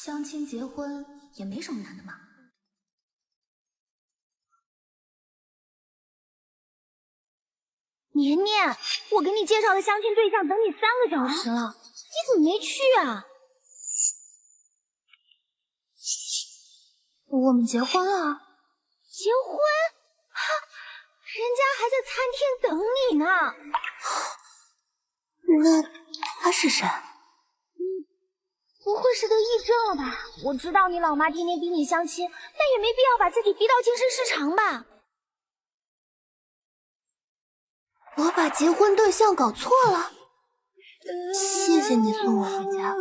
相亲结婚也没什么难的嘛。年年，我给你介绍的相亲对象等你3个小时了，你怎么没去啊？我们结婚了。结婚？哈，人家还在餐厅等你呢。那他是谁？不会是得癔症了吧？我知道你老妈天天逼你相亲，但也没必要把自己逼到精神失常吧？我把结婚对象搞错了，谢谢你送我回家。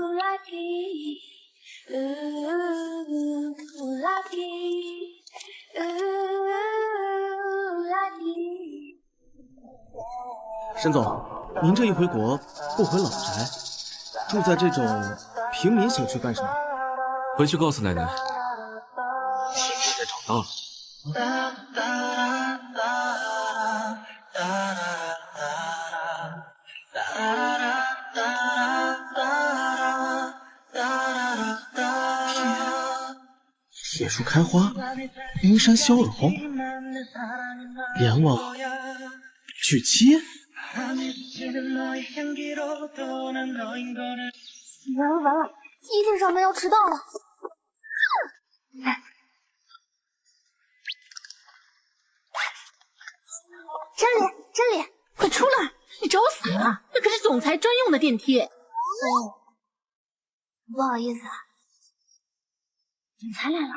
沈总，您这一回国不回老宅，住在这种平民小区干什么？回去告诉奶奶，天天在找到了。铁树开花，冰山消耳红，阎王娶妻。完了，一定上班要迟到了。真理，快出来！你找死啊！这可是总裁专用的电梯。哦，不好意思啊，总裁来了。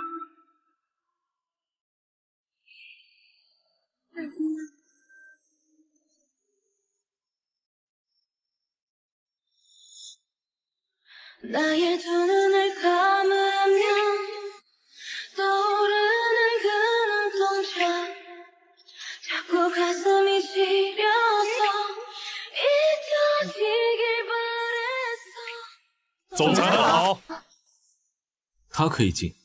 总裁好，他可以进。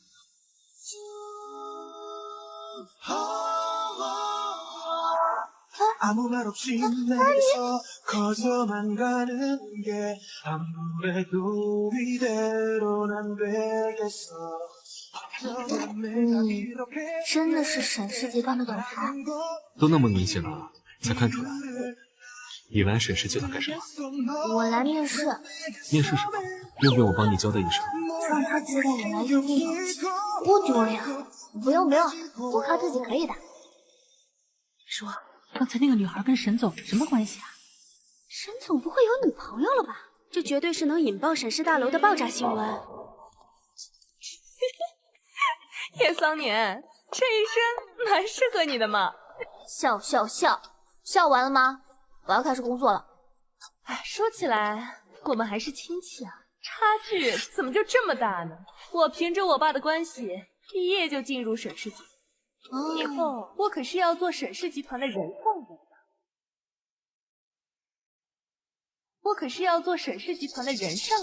真的是沈氏集团的总裁。都那么明显了，才看出来。你来沈氏集团干什么？我来面试。面试什么？用不用我帮你交代一声？让他知道我来应聘，多丢脸！不用，我靠自己可以的。说，刚才那个女孩跟沈总什么关系啊？沈总不会有女朋友了吧？这绝对是能引爆沈氏大楼的爆炸新闻。叶桑年，这一身蛮适合你的嘛。笑完了吗？我要开始工作了。哎，说起来，我们还是亲戚啊，差距怎么就这么大呢？我凭着我爸的关系，毕业就进入沈氏集团，以后我可是要做沈氏集团的人上人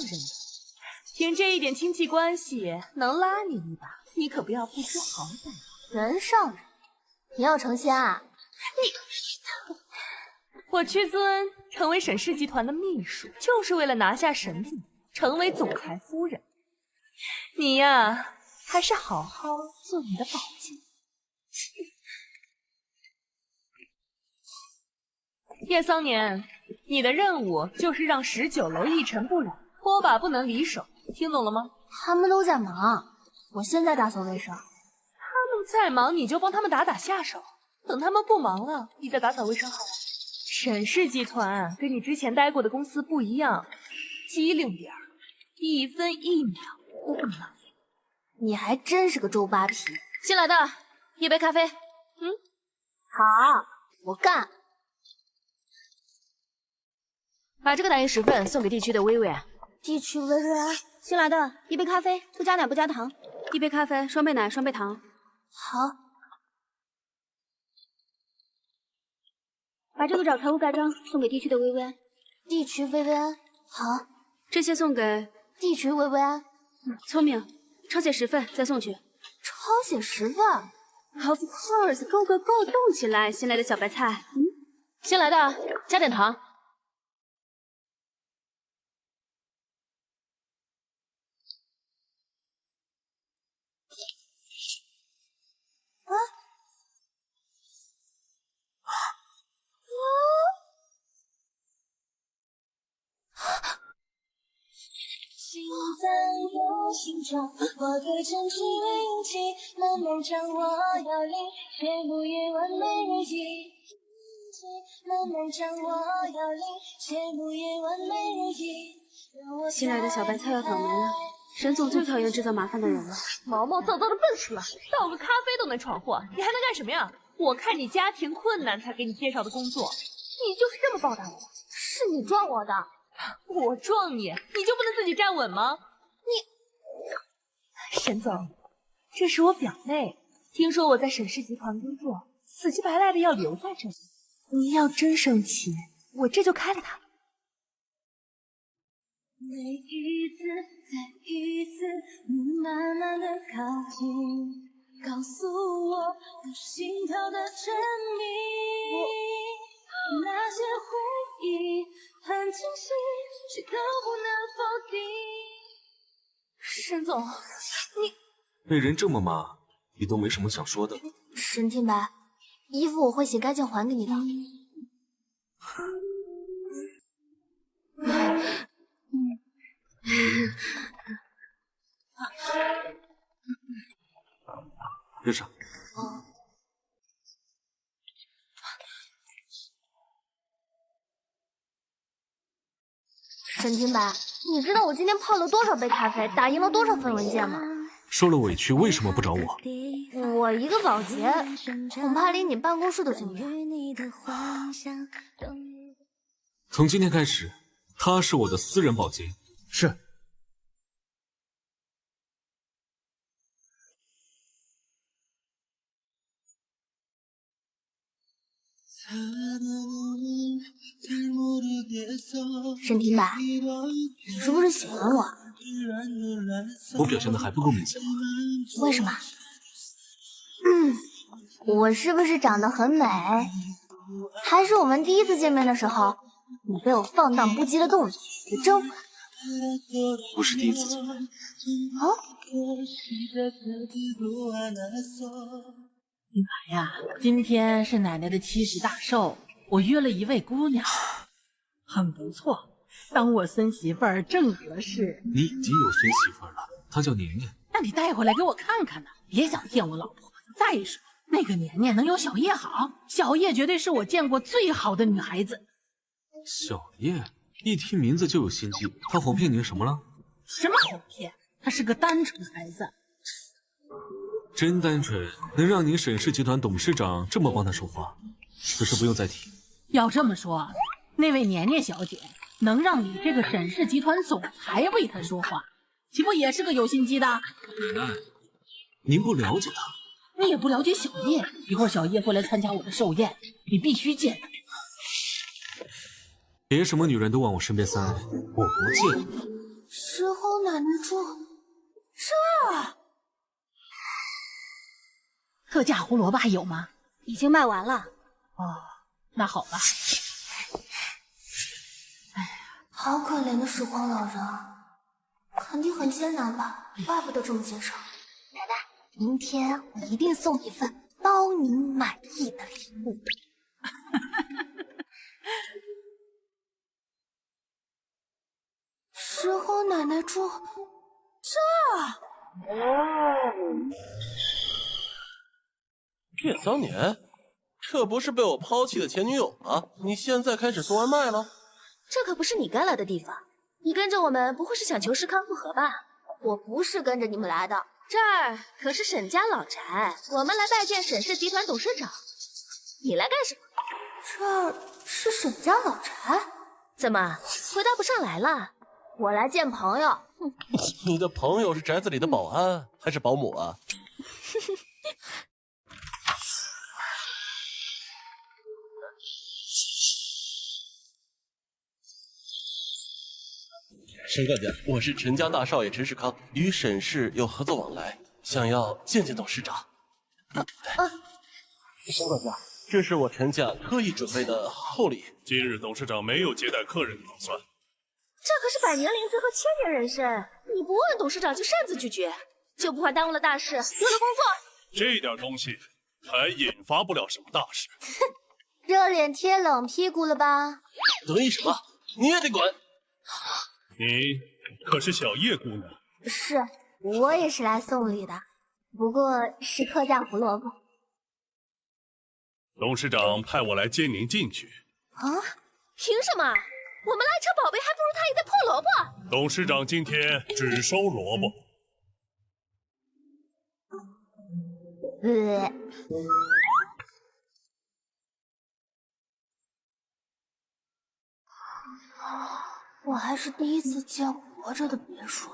的。凭这一点亲戚关系，能拉你一把，你可不要不知好歹。人上人，你要成仙啊？我屈尊成为沈氏集团的秘书，就是为了拿下沈总，成为总裁夫人。你呀，还是好好做你的宝剑。叶桑年，你的任务就是让19楼一尘不染，拖把不能离手，听懂了吗？他们都在忙，我现在打扫卫生。他们在忙，你就帮他们打下手，等他们不忙了，你再打扫卫生好了。沈氏集团跟你之前待过的公司不一样，机灵点儿，1分1秒都不能浪费。你还真是个周扒皮。新来的，一杯咖啡。好，我干。把这个打印10份送给地区的薇薇安。地区薇薇安，新来的，一杯咖啡，不加奶不加糖。一杯咖啡，双倍奶双倍糖。好。把这个找财务盖章送给地区的薇薇安。地区薇薇安，好。这些送给地区薇薇安。聪明，抄写10份再送去。抄写10份 ？Of course， go， 动起来，新来的小白菜。新来的，加点糖。心在我心中，我对城市运气，慢慢掌握要领，却不也完美如意。慢慢掌握要领，却不也完美如意。新来的小白菜要倒霉了，沈总最讨厌制造麻烦的人了。毛毛躁躁的笨死了，倒个咖啡都能闯祸，你还能干什么呀？我看你家庭困难才给你介绍的工作，你就是这么报答我？是你撞我的。我撞你，你就不能自己站稳吗？沈总，这是我表妹，听说我在沈氏集团工作，死乞白赖的要留在这里。你要真生气，我这就开了她。每一次，再一次，你慢慢的靠近，告诉我你心跳的真谜。那些回忆很清晰，谁都不能否定。沈总，你被人这么骂，你都没什么想说的？沈清白，衣服我会洗干净还给你的。热上。沈清白，你知道我今天泡了多少杯咖啡，打印了多少份文件吗？受了委屈为什么不找我？我一个保洁，恐怕连你办公室都进不了。从今天开始，他是我的私人保洁。是。沈清白，你是不是喜欢我？我表现的还不够明显吗？为什么？我是不是长得很美？还是我们第一次见面的时候，你被我放荡不羁的动作给征服了？不是第一次见面。哦。清白呀，今天是奶奶的70大寿，我约了一位姑娘，很不错，当我孙媳妇儿正合适。你已经有孙媳妇儿了，她叫年年。那你带回来给我看看呢，别想骗我老婆。再说那个年年能有小叶好，小叶绝对是我见过最好的女孩子。小叶，一听名字就有心机，她哄骗你什么了？什么哄骗？她是个单纯孩子。真单纯，能让您沈氏集团董事长这么帮她说话，此事不用再提。要这么说，那位年年小姐能让你这个沈氏集团总裁为她说话，岂不也是个有心机的？奶奶，您不了解她，你也不了解小叶。一会儿小叶会来参加我的寿宴，你必须见。别什么女人都往我身边塞，我不见。石猴奶奶住这。特价胡萝卜还有吗？已经卖完了。哦，那好吧。哎呀，好可怜的时光老人啊，肯定很艰难吧？怪不得这么坚守。奶奶，明天我一定送你份包您满意的礼物。时候奶奶住这。岳桑年，这不是被我抛弃的前女友吗？你现在开始送外卖了？这可不是你该来的地方。你跟着我们不会是想求氏康复合吧？我不是跟着你们来的，这儿可是沈家老宅，我们来拜见沈氏集团董事长。你来干什么？这儿是沈家老宅？怎么回答不上来了？我来见朋友。你的朋友是宅子里的保安还是保姆啊？沈管家，我是陈家大少爷陈世康，与沈氏有合作往来，想要见见董事长。沈管家，这是我陈家特意准备的厚礼。今日董事长没有接待客人的打算。这可是百年灵芝和千年人参，你不问董事长就擅自拒绝，就不怕耽误了大事，丢了工作？这点东西还引发不了什么大事。热脸贴冷屁股了吧？得意什么？你也得滚！你可是小叶姑娘。是我也是来送礼的，不过是客家胡萝卜。董事长派我来接您进去。啊？凭什么？我们拉扯宝贝还不如他一袋破萝卜。董事长今天只收萝卜。我还是第一次见活着的别墅。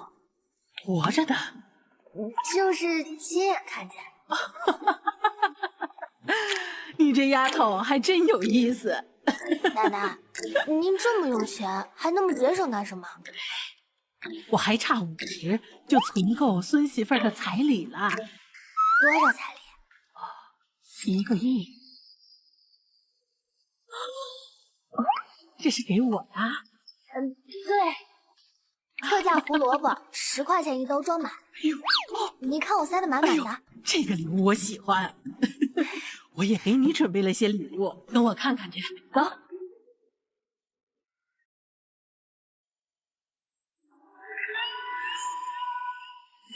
活着的？就是亲眼看见。你这丫头还真有意思。奶奶，您这么有钱，还那么节省干什么？我还差50就存够孙媳妇儿的彩礼了。多少彩礼？1个亿。这是给我的？对，客家胡萝卜10块钱一兜装满。你看我塞得满满的。这个礼物我喜欢。我也给你准备了些礼物，跟我看看去。走。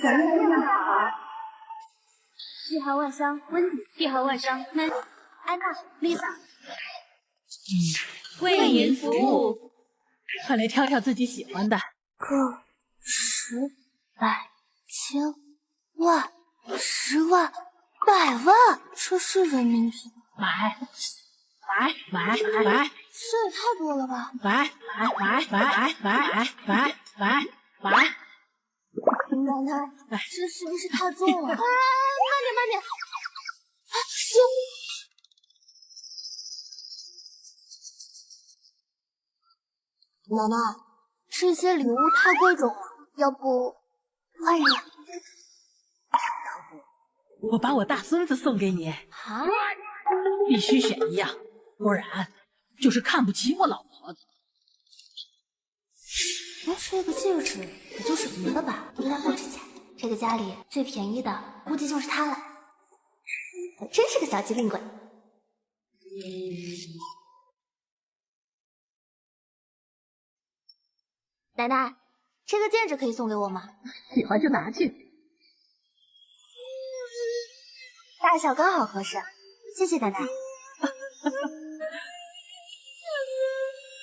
小叶姑娘好。帝豪万商温迪，帝豪万商安娜 Lisa， 为您服务。快来挑挑自己喜欢的。个10、百、千、万、10万、100万，这是人民币？买，这也太多了吧！买。奶奶，这是不是太重了？慢点！奶奶，这些礼物太贵重了，要不换一个？我把我大孙子送给你。啊？必须选一样，不然就是看不起我老婆子。这个戒指也就是银的吧，应该不值钱。这个家里最便宜的估计就是它了。真是个小机灵鬼。奶奶，这个戒指可以送给我吗？喜欢就拿去。大小刚好合适，谢谢奶奶。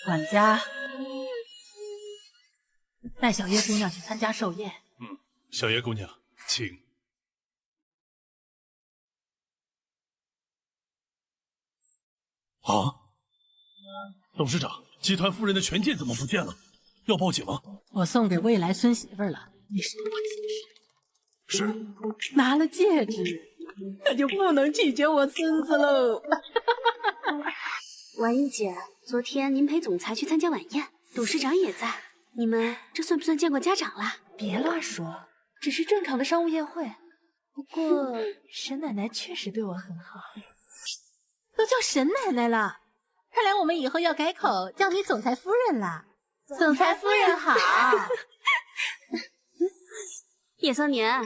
管家，带小叶姑娘去参加寿宴。小叶姑娘，请。啊！董事长，集团夫人的权健怎么不见了？要报警吗？我送给未来孙媳妇了，你收我心事。是。拿了戒指，那就不能拒绝我孙子喽。婉意姐，昨天您陪总裁去参加晚宴，董事长也在，你们这算不算见过家长了？别乱说，只是正常的商务宴会。不过沈奶奶确实对我很好。都叫沈奶奶了，看来我们以后要改口叫你总裁夫人了。总裁夫人好。叶桑年，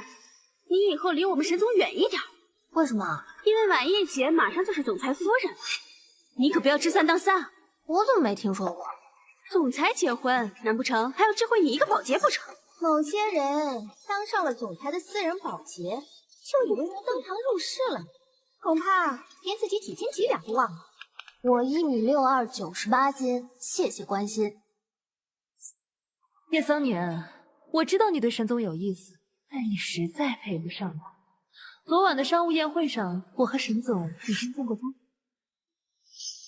你以后离我们沈总远一点。为什么？因为婉意姐马上就是总裁夫人了，你可不要知三当三。我怎么没听说过？总裁结婚，难不成还要知会你一个保洁不成？某些人当上了总裁的私人保洁，就以为能登堂入室了，恐怕连自己几斤几两都忘了。我1.62米，98斤，谢谢关心。叶桑年，我知道你对沈总有意思，但你实在配不上他。昨晚的商务宴会上，我和沈总已经见过家长。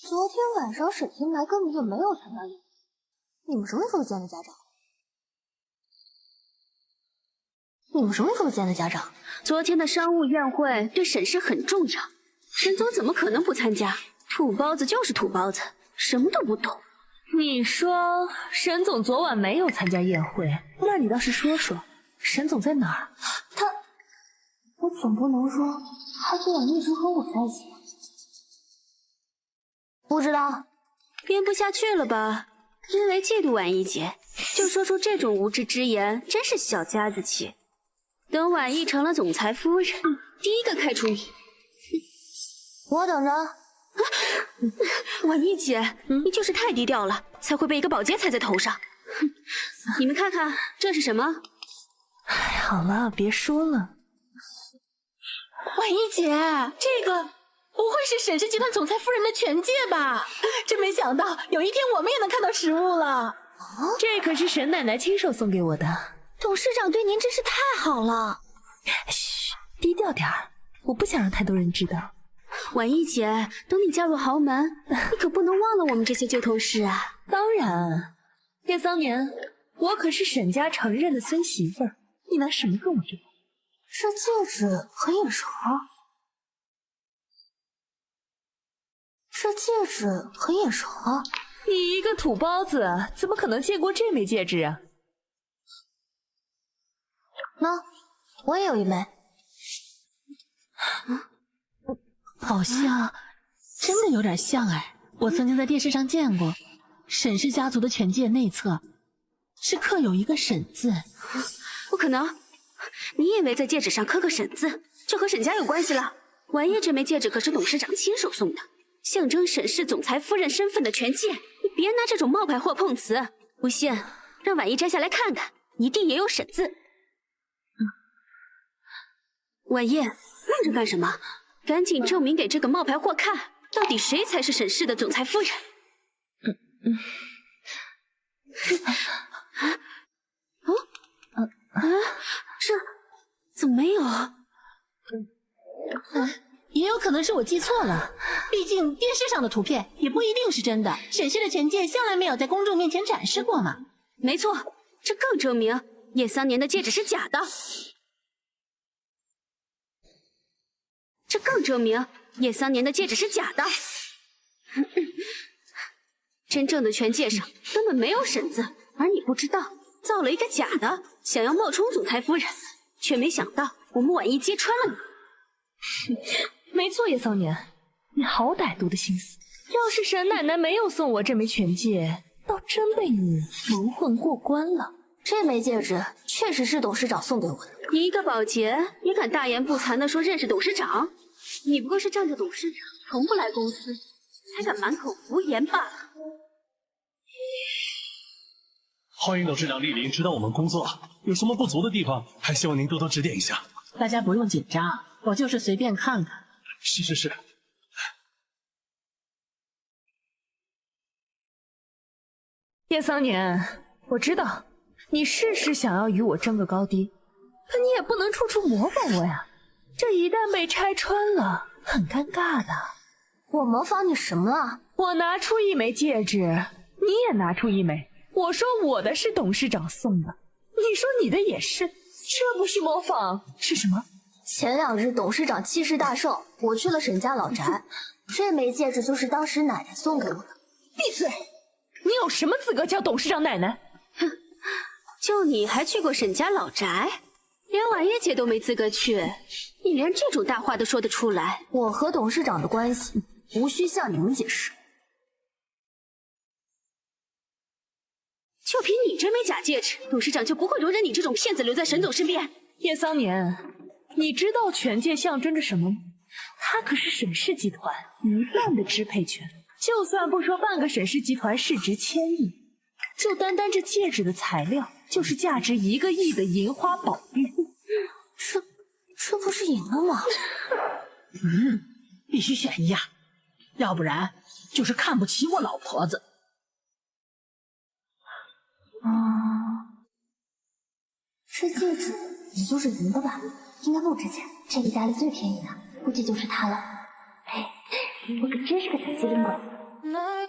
昨天晚上沈天白根本就没有参加宴会，你们什么时候见的家长？昨天的商务宴会对沈氏很重要，沈总怎么可能不参加？土包子就是土包子，什么都不懂。你说沈总昨晚没有参加宴会，那你倒是说说，沈总在哪儿？我总不能说他昨晚一直和我在一起吧？不知道。编不下去了吧？因为嫉妒婉意姐，就说出这种无知之言，真是小家子气。等婉意成了总裁夫人，第一个开除你。我等着。婉意姐，你就是太低调了，才会被一个保洁踩在头上。你们看看这是什么？好了，别说了。婉一姐，这个不会是沈氏集团总裁夫人的权戒吧？真没想到有一天我们也能看到实物了。这可是沈奶奶亲手送给我的。董事长对您真是太好了。嘘，低调点儿，我不想让太多人知道。婉一姐，等你嫁入豪门，你可不能忘了我们这些旧同事啊。当然，叶桑年，我可是沈家承认的孙媳妇儿，你拿什么跟我争？这戒指很眼熟。这戒指很眼熟啊！你一个土包子，怎么可能见过这枚戒指啊？喏，我也有一枚。好像真的有点像哎，我曾经在电视上见过。沈氏家族的权戒内侧是刻有一个沈字。不可能，你以为在戒指上刻个沈字就和沈家有关系了？婉叶这枚戒指可是董事长亲手送的，象征沈氏总裁夫人身份的权戒，你别拿这种冒牌货碰瓷。不信，让婉叶摘下来看看，一定也有沈字。婉叶，愣着干什么？赶紧证明给这个冒牌货看，到底谁才是沈氏的总裁夫人？这怎么没有？也有可能是我记错了，毕竟电视上的图片也不一定是真的。沈氏的权戒向来没有在公众面前展示过嘛。没错，这更证明叶桑年的戒指是假的。这更证明叶桑年的戒指是假的。真正的权戒上根本没有沈字，而你不知道，造了一个假的，想要冒充总裁夫人，却没想到我们婉一揭穿了你。没错，叶桑年，你好歹毒的心思！要是沈奶奶没有送我这枚权戒，倒真被你蒙混过关了。这枚戒指确实是董事长送给我的。你一个保洁也敢大言不惭地说认识董事长？你不过是仗着董事长从不来公司，才敢满口胡言罢了。欢迎董事长莅临指导我们工作，有什么不足的地方，还希望您多多指点一下。大家不用紧张，我就是随便看看。是。叶桑年，我知道你是想要与我争个高低，可你也不能处处模仿我呀。这一旦被拆穿了，很尴尬的。我模仿你什么了？我拿出一枚戒指，你也拿出一枚。我说我的是董事长送的，你说你的也是，这不是模仿是什么？前2日董事长七十大寿，我去了沈家老宅，这枚戒指就是当时奶奶送给我的。闭嘴！你有什么资格叫董事长奶奶？哼，就你还去过沈家老宅？连婉叶姐都没资格去，你连这种大话都说得出来？我和董事长的关系无需向你们解释。就凭你这枚假戒指，董事长就不会容忍你这种骗子留在沈总身边。叶桑年，你知道权戒象征着什么吗？它可是沈氏集团一半的支配权。就算不说半个沈氏集团市值1000亿，就单单这戒指的材料，就是价值1个亿的银花宝玉。这不是赢了吗？必须选一样，要不然就是看不起我老婆子。这戒指也就是银的吧，应该不值钱。这个家里最便宜的，估计就是它了。哎，我可真是个小机灵鬼。奶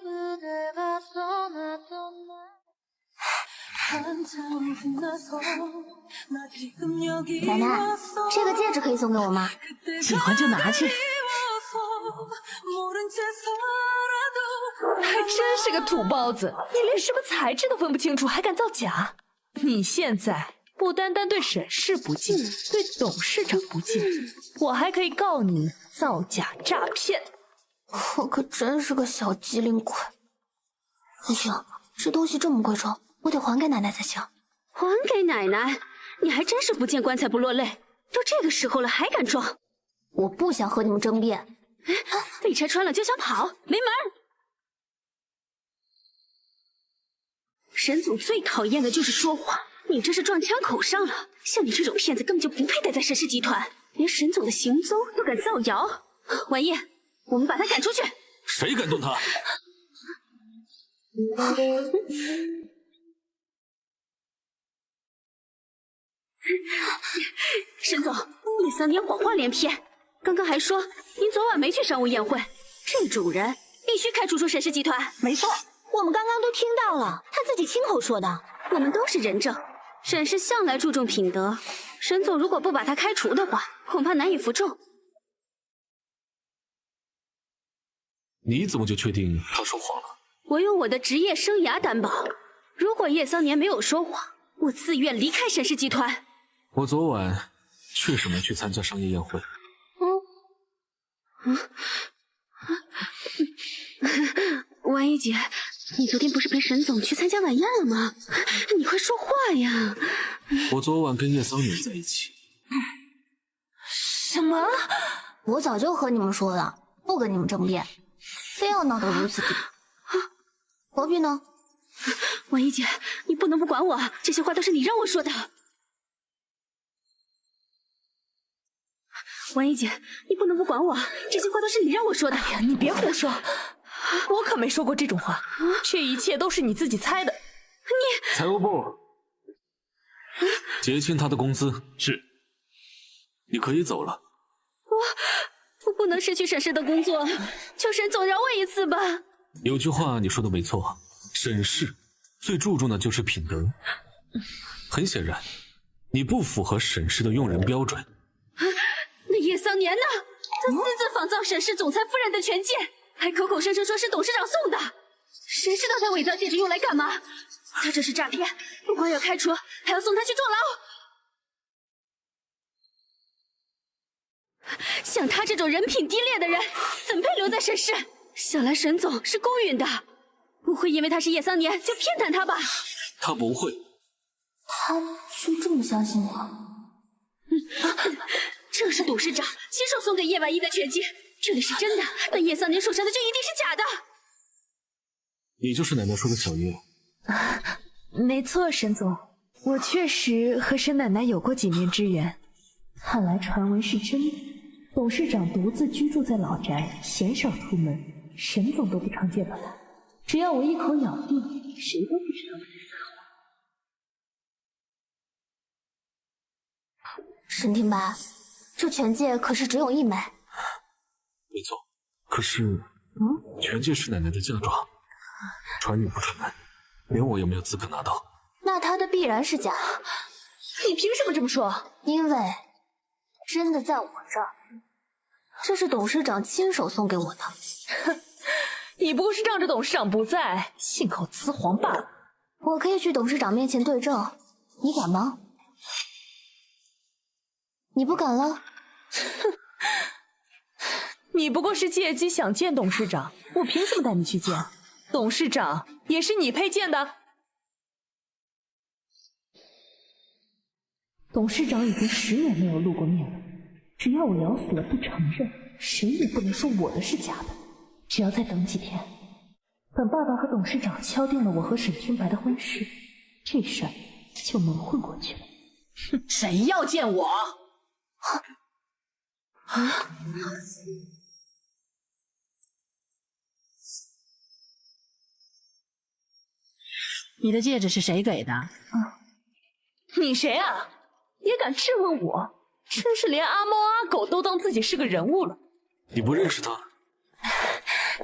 奶，这个戒指可以送给我吗？喜欢就拿去。还真是个土包子，你连什么材质都分不清楚，还敢造假？你现在不单单对沈氏不敬，对董事长不敬，我还可以告你造假诈骗。我可真是个小机灵鬼。不行，这东西这么贵重，我得还给奶奶才行。还给奶奶？你还真是不见棺材不落泪，都这个时候了还敢装？我不想和你们争辩。被拆穿了就想跑，没门！沈总最讨厌的就是说谎，你这是撞枪口上了。像你这种骗子根本就不配待在沈氏集团，连沈总的行踪都敢造谣。晚夜，我们把他赶出去。谁敢动他？沈总，叶桑年谎话连篇，刚刚还说您昨晚没去商务宴会，这种人必须开除出沈氏集团。没错，我们刚刚都听到了，他自己亲口说的。我们都是人证，沈氏向来注重品德，沈总如果不把他开除的话，恐怕难以服众。你怎么就确定他说谎了？我有我的职业生涯担保，如果叶桑年没有说谎，我自愿离开沈氏集团。我昨晚确实没去参加商业宴会。婉一姐，你昨天不是陪沈总去参加晚宴了吗？你快说话呀！我昨晚跟叶桑年在一起。什么？我早就和你们说了，不跟你们争辩，非要闹得如此地步。何必呢？婉一姐，你不能不管我，这些话都是你让我说的。婉一姐，你不能不管我，这些话都是你让我说的。哎呀，你别胡说，我可没说过这种话，这一切都是你自己猜的。你财务部结清他的工资。是。你可以走了。我不能失去沈氏的工作，求沈总饶我一次吧。有句话你说的没错，沈氏最注重的就是品德。很显然，你不符合沈氏的用人标准。那叶桑年呢？他私自仿造沈氏总裁夫人的权戒，还口口声声说是董事长送的。谁知道他伪造戒指用来干嘛？他这是诈骗，不光要开除，还要送他去坐牢。像他这种人品低劣的人，怎配留在沈氏？想来沈总是公允的，不会因为他是叶桑年就偏袒他吧？他不会。他就这么相信我？这是董事长亲手送给叶婉一的权戒，这里是真的，但叶桑年手上的就一定是假的。你就是奶奶说的小叶。没错，沈总，我确实和沈奶奶有过几面之缘。看来传闻是真的，董事长独自居住在老宅，鲜少出门，沈总都不常见到他。只要我一口咬定，谁都不知道我在撒谎。沈清白，这权戒可是只有一枚。没错，可是，权戒是奶奶的嫁妆，传女不传男，连我也没有资格拿到。那他的必然是假。你凭什么这么说？因为真的在我这儿，这是董事长亲手送给我的。哼，你不过是仗着董事长不在，信口雌黄罢了。我可以去董事长面前对证，你敢吗？你不敢了？哼，你不过是借机想见董事长，我凭什么带你去见？董事长也是你配见的。董事长已经10年没有露过面了，只要我咬死了不承认，谁也不能说我的是假的。只要再等几天，等爸爸和董事长敲定了我和沈君白的婚事，这事儿就能混过去了。哼，谁要见我？你的戒指是谁给的？你谁啊？也敢质问我？真是连阿猫阿狗都当自己是个人物了。你不认识他？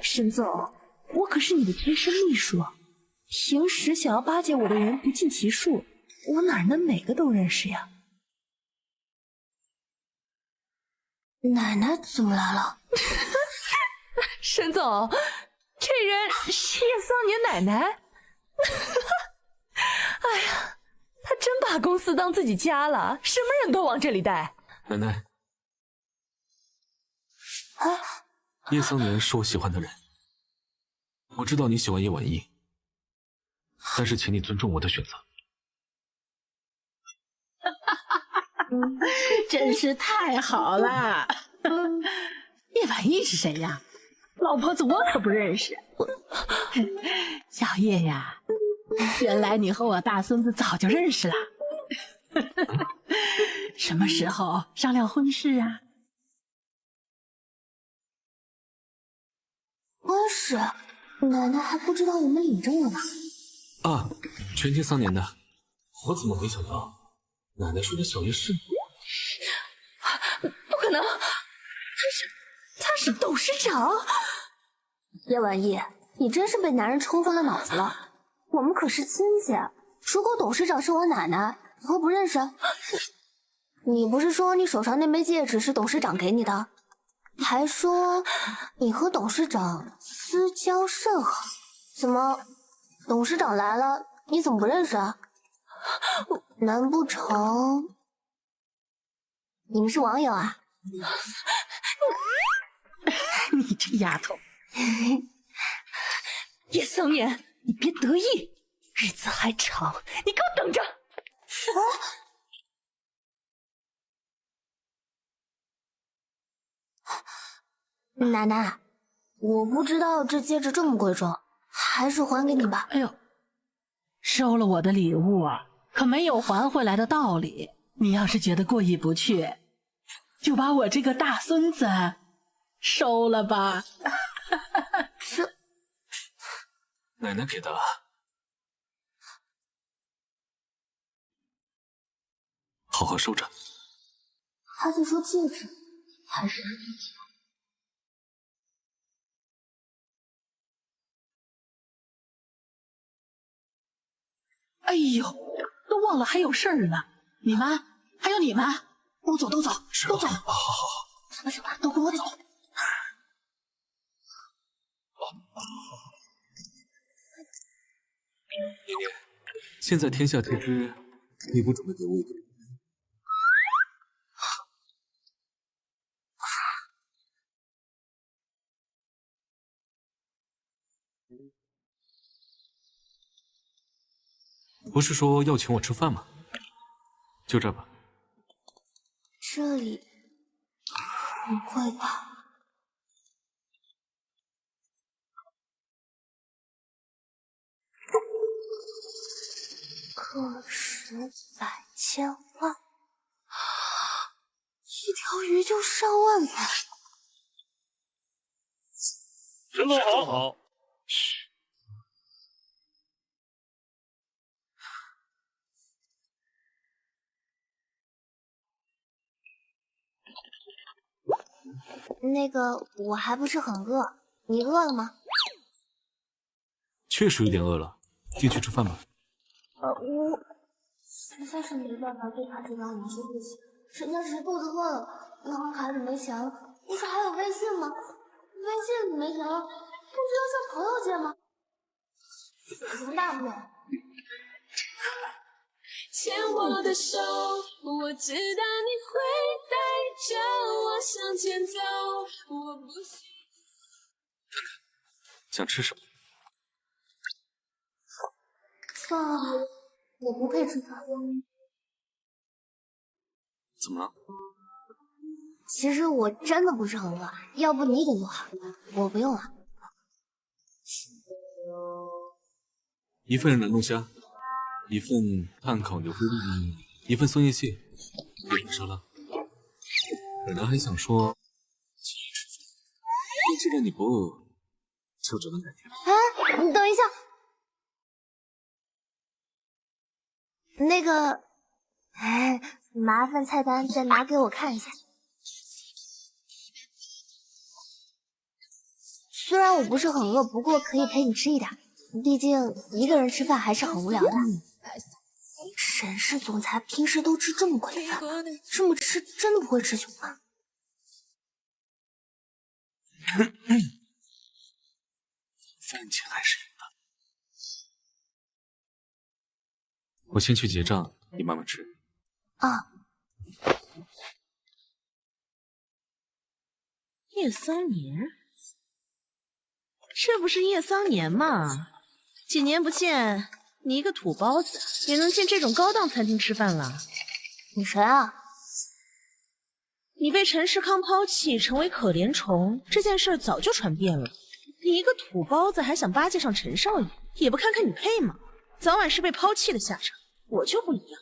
沈总，我可是你的贴身秘书，平时想要巴结我的人不计其数，我哪能每个都认识呀？奶奶怎么来了？沈总，这人是叶桑年奶奶。哎呀，他真把公司当自己家了，什么人都往这里带。奶奶，叶桑年是我喜欢的人，我知道你喜欢叶婉意，但是请你尊重我的选择。真是太好了！叶婉意是谁呀？老婆子我可不认识。小叶呀，原来你和我大孙子早就认识了。什么时候商量婚事啊？婚事，奶奶还不知道我们领证了呢。啊，全天3年的，我怎么没想到奶奶说的小叶是你？不可能，他是董事长。叶婉意，你真是被男人冲昏了脑子了。我们可是亲戚，如果董事长是我奶奶，你会不认识？你不是说你手上那枚戒指是董事长给你的，还说你和董事长私交甚好，怎么董事长来了你怎么不认识啊？难不成你们是网友啊？你这丫头！叶桑年，你别得意，日子还长，你给我等着！奶奶，我不知道这戒指这么贵重，还是还给你吧。哎呦，收了我的礼物啊，可没有还回来的道理。你要是觉得过意不去，就把我这个大孙子收了吧。这奶奶给的。好好收着。他在说戒指，还是日记？哎呦，都忘了还有事儿呢。你们，还有你们，都走，都走，都走。好好好，什么什么，都跟我走。年年，现在天下皆知，你不准备给我一个人。不是说要请我吃饭吗？就这吧。这里不会吧？个十百千万，一条鱼就上万块。陈总好。那个，我还不是很饿，你饿了吗？确实有点饿了，进去吃饭吧。我实在是没办法对他这样无视不起，人家只是肚子饿了，银行卡里没钱了，不是还有微信吗？微信里没钱了，不是要向朋友借吗？有什么大不了？牵我的手，我知道你会带着我向前走。我不需想吃什么？算了，我不配吃饭。怎么了？其实我真的不是很饿，要不你点就好，我不用了。一份冷冻虾，一份炭烤牛灰一份松叶蟹，一份沙拉。本来还想说请你吃饭，但既然你不饿，就只能改天了。哎，你等一下，那个，哎，麻烦菜单再拿给我看一下。虽然我不是很饿，不过可以陪你吃一点，毕竟一个人吃饭还是很无聊的。沈氏总裁平时都吃这么贵的饭吗？这么吃真的不会吃穷吗？饭钱还是有的。我先去结账，你慢慢吃。啊。叶桑年，这不是叶桑年吗？几年不见，你一个土包子也能进这种高档餐厅吃饭了？你谁啊？你被陈世康抛弃，成为可怜虫，这件事早就传遍了。你一个土包子还想巴结上陈少爷，也不看看你配吗？早晚是被抛弃的下场。我就不一样。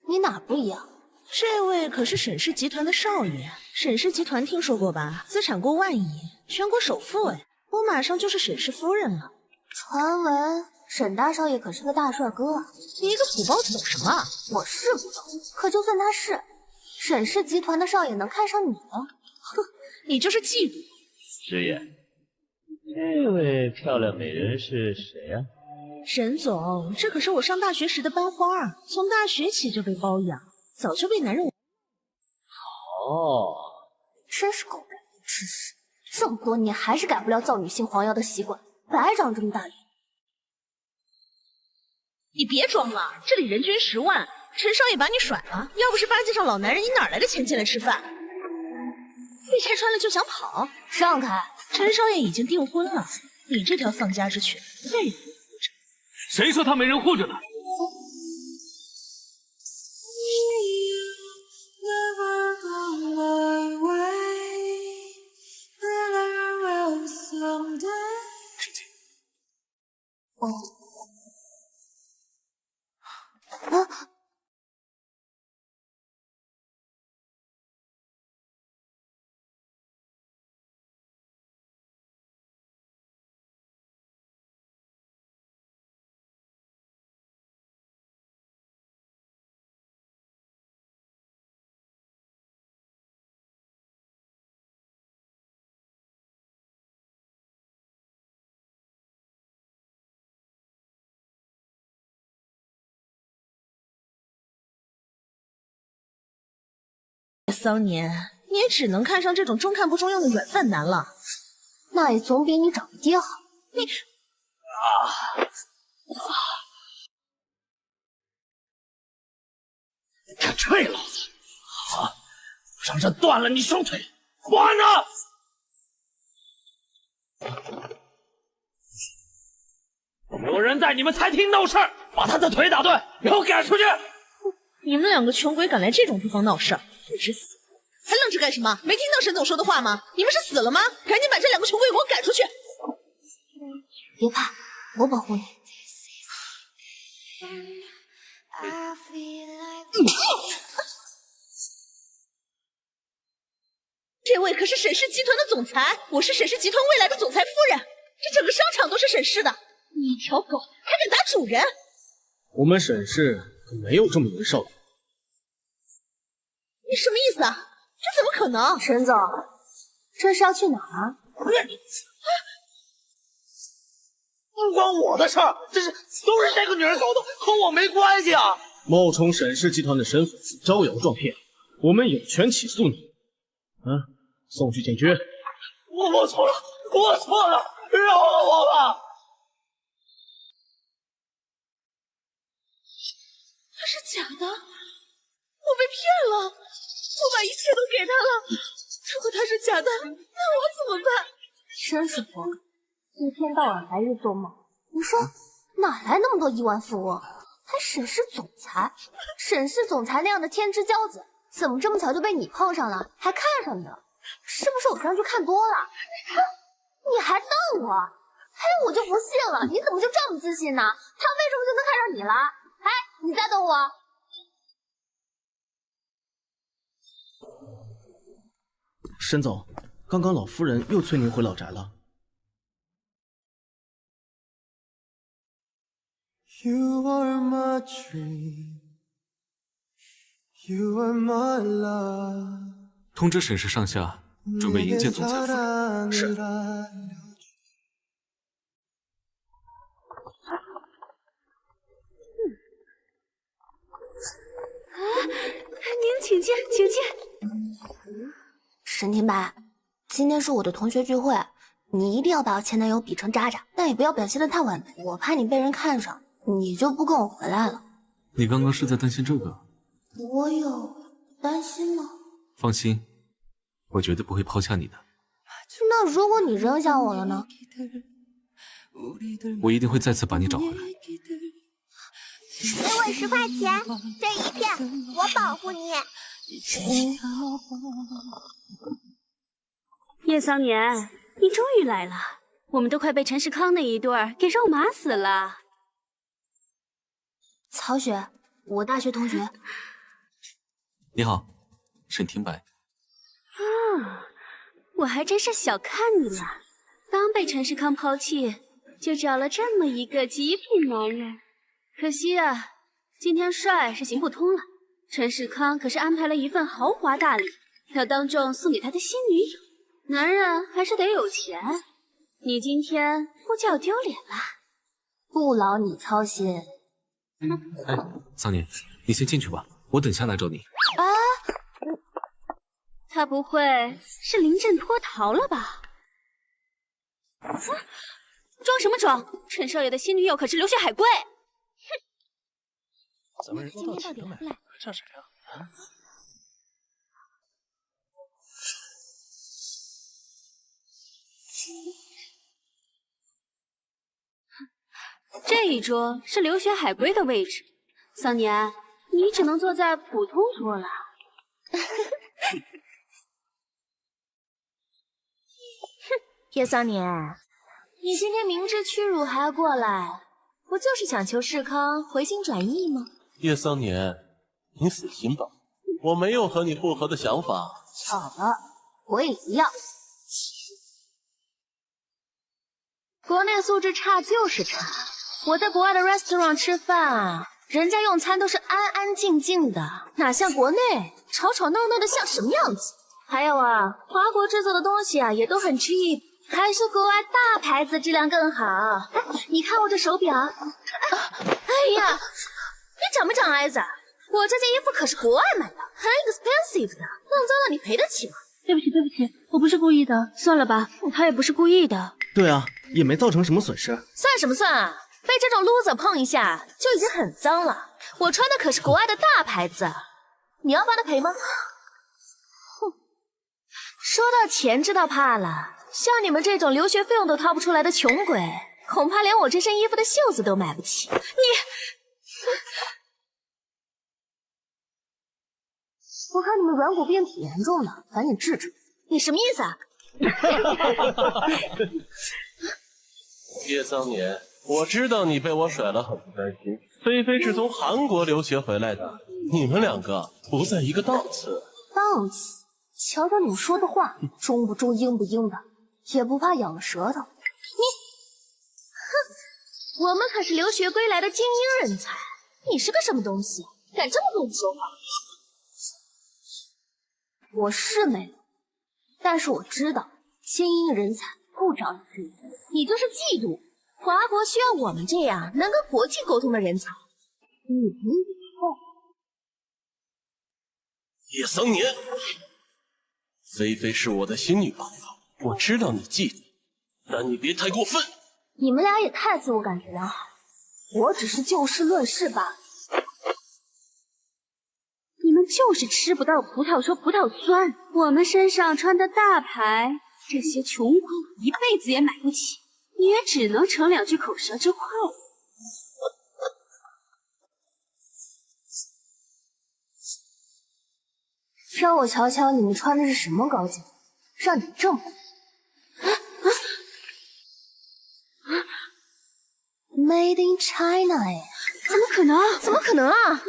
你哪不一样？这位可是沈氏集团的少爷，沈氏集团听说过吧？资产过万亿，全国首富哎！我马上就是沈氏夫人了。传闻沈大少爷可是个大帅哥啊！你一个土包子懂什么？我是不懂，可就算他是，沈氏集团的少爷能看上你吗？哼，你就是嫉妒。师爷，这位漂亮美人是谁呀？沈总，这可是我上大学时的班花，从大学起就被包养，早就被男人。哦，真是狗改不吃屎，这么多年还是改不了造女性黄妖的习惯，白长这么大脸。你别装了，这里人均10万，陈少爷把你甩了，要不是八戒上老男人，你哪来的钱进来吃饭？被拆穿了就想跑？让开！陈少爷已经订婚了，你这条丧家之犬，为人护着。谁说他没人护着呢？哦。啊！骚年，你也只能看上这种中看不中用的软饭男了。那也总比你找个爹好。你敢踹老子！好，让这断了你双腿！还呢！有人在你们餐厅闹事儿，把他的腿打断，然后赶出去。你们两个穷鬼敢来这种地方闹事儿，不知死活！还愣着干什么？没听到沈总说的话吗？你们是死了吗？赶紧把这两个穷鬼给我赶出去！别怕，我保护你。这位可是沈氏集团的总裁，我是沈氏集团未来的总裁夫人，这整个商场都是沈氏的。你一条狗还敢打主人？我们沈氏可没有这么一位少爷。你什么意思啊？这怎么可能？沈总，这是要去哪儿啊？不关我的事儿，这是都是这个女人搞的，和我没关系啊！冒充沈氏集团的身份，招摇撞骗，我们有权起诉你。送去警局。我错了，我错了，饶了我吧！他是假的，我被骗了，我把一切都给他了。如果他是假的，那我怎么办？真是活该，一天到晚白日做梦。你说哪来那么多亿万富翁？还沈氏总裁？沈氏总裁那样的天之骄子，怎么这么巧就被你碰上了，还看上你了？是不是偶像剧看多了？你还瞪我？哎，我就不信了，你怎么就这么自信呢？他为什么就能看上你了？哎，你再瞪我！沈总，刚刚老夫人又催您回老宅了。You are my dream, you are my love. 通知沈氏上下，准备迎接总裁夫人。是。您请进，请进。沈清白，今天是我的同学聚会，你一定要把我前男友比成渣渣，但也不要表现得太完美，我怕你被人看上，你就不跟我回来了。你刚刚是在担心这个？我有担心吗？放心，我绝对不会抛下你的。那如果你扔下我了呢？我一定会再次把你找回来。给我10块钱，这一片我保护你。叶桑年，你终于来了。我们都快被陈世康那一对儿给肉麻死了。曹雪，我大学同学。你好，沈廷白。啊，我还真是小看你了，刚被陈世康抛弃，就找了这么一个极品男人。可惜啊，今天帅是行不通了。陈世康可是安排了一份豪华大礼，要当众送给他的新女友。男人还是得有钱，你今天不叫丢脸了。不劳你操心。哎，桑年，你先进去吧，我等下来找你。啊，他不会是临阵脱逃了吧？装什么装？陈少爷的新女友可是流血海龟。哼！咱们人到齐了没？还差谁啊？这一桌是流血海龟的位置，桑年，你只能坐在普通桌了。叶桑年，你今天明知屈辱还要过来，不就是想求世康回心转意吗？叶桑年，你死心吧，我没有和你不合的想法。巧了，我也一样。国内素质差就是差。我在国外的 restaurant 吃饭，人家用餐都是安安静静的，哪像国内吵吵闹闹的像什么样子。还有啊，华国制作的东西啊也都很 cheap， 还是国外大牌子质量更好。哎，你看我这手表，哎呀，你长没长挨子？我这件衣服可是国外买的，很 expensive 的，弄脏了你赔得起吗？对不起，对不起，我不是故意的。算了吧，他也不是故意的。对啊，也没造成什么损失。算什么算啊？被这种 loser 碰一下就已经很脏了。我穿的可是国外的大牌子，你要帮他赔吗？哼，说到钱知道怕了，像你们这种留学费用都掏不出来的穷鬼，恐怕连我这身衣服的袖子都买不起。我看你们软骨病挺严重的，赶紧治治。你什么意思啊？叶桑年，我知道你被我甩了很不甘心。菲菲是从韩国留学回来的，你们两个不在一个档次。档次？瞧瞧你们说的话，中不中，英不英的，也不怕咬了舌头。哼，我们可是留学归来的精英人才，你是个什么东西，敢这么跟我们说话？我是没有，但是我知道精英人才不招人注意。你就是嫉妒，华国需要我们这样能跟国际沟通的人才。叶桑年，菲菲是我的新女朋友，我知道你嫉妒，但你别太过分。你们俩也太自我感觉良好，我只是就事论事罢了。你们就是吃不到葡萄说葡萄酸。我们身上穿的大牌，这些穷鬼一辈子也买不起，你也只能逞两句口舌之快。让我瞧瞧你们穿的是什么高级，让你们这么Made in China 哎，怎么可能？怎么可能啊！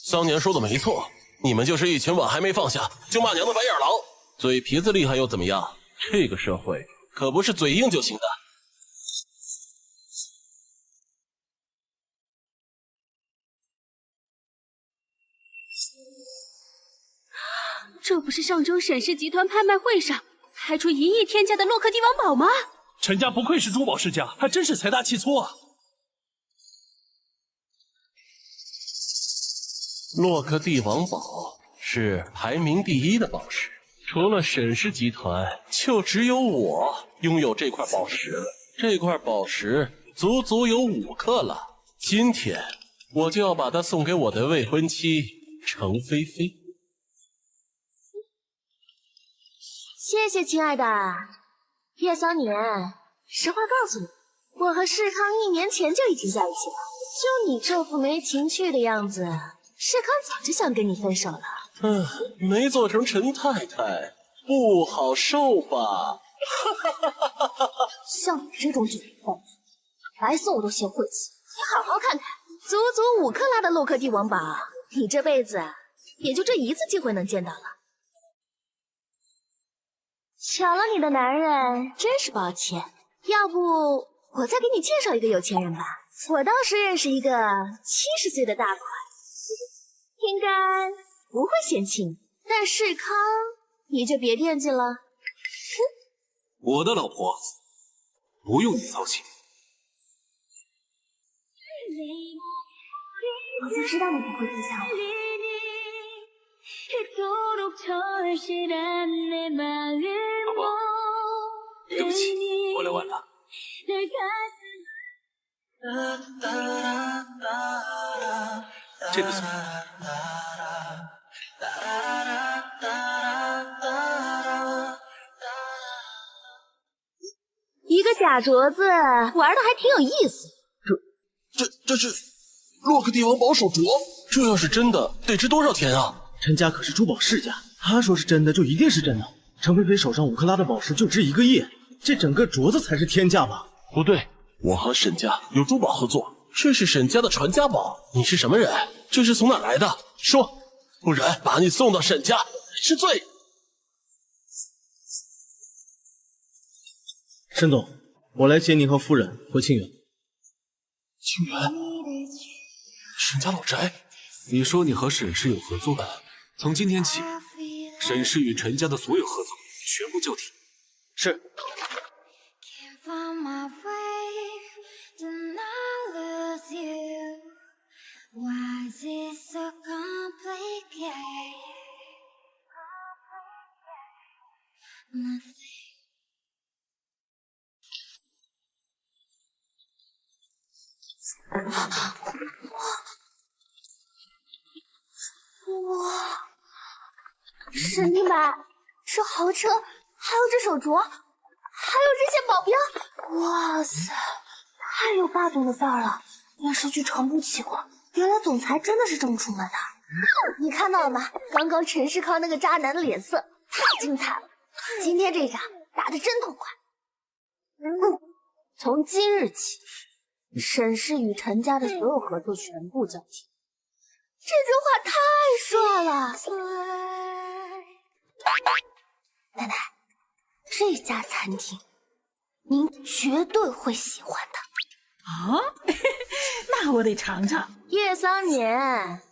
桑年说的没错，你们就是一群碗还没放下就骂娘的白眼狼，嘴皮子厉害又怎么样？这个社会可不是嘴硬就行的。这不是上周沈氏集团拍卖会上拍出1亿天价的洛克帝王宝吗？陈家不愧是珠宝世家，还真是财大气粗啊！洛克帝王宝是排名第1的宝石，除了沈氏集团，就只有我拥有这块宝石了。这块宝石足足有5克了，今天我就要把它送给我的未婚妻程菲菲。谢谢亲爱的叶桑年。实话告诉你，我和世康1年前就已经在一起了。就你这副没情趣的样子，世康早就想跟你分手了。没做成陈太太，不好受吧？像你这种酒后，白送我都嫌晦气。你好好看看，足足5克拉的洛克帝王宝，你这辈子也就这一次机会能见到了。抢了你的男人，真是抱歉。要不我再给你介绍一个有钱人吧？我倒是认识一个70岁的大款，应该不会嫌弃你。但世康，你就别惦记了。我的老婆不用你操心。我就知道你不会低下我。老婆，对不起，我来晚了。这个送你。一个假镯子，玩的还挺有意思。这是洛克帝王宝手镯，这要是真的，得值多少钱啊？陈家可是珠宝世家，他说是真的就一定是真的。程菲菲手上5克拉的宝石就值1个亿，这整个镯子才是天价吧？不对，我和沈家有珠宝合作，这是沈家的传家宝。你是什么人？这是从哪来的？说，不然把你送到沈家是罪。沈总，我来接您和夫人回沁园。沁园，沈家老宅。你说你和沈氏有合作，从今天起，沈氏与陈家的所有合作全部叫停。是。哇，沈定白，这豪车，还有这手镯，还有这些保镖，哇塞，太有霸总的范儿了！电视剧常不起过，原来总裁真的是这么出门的。你看到了吗？刚刚陈世康那个渣男的脸色太精彩了，今天这场打得真痛快。从今日起，沈氏与陈家的所有合作全部叫停。这句话太帅了！奶奶，这家餐厅您绝对会喜欢的。啊，那我得尝尝。叶桑年，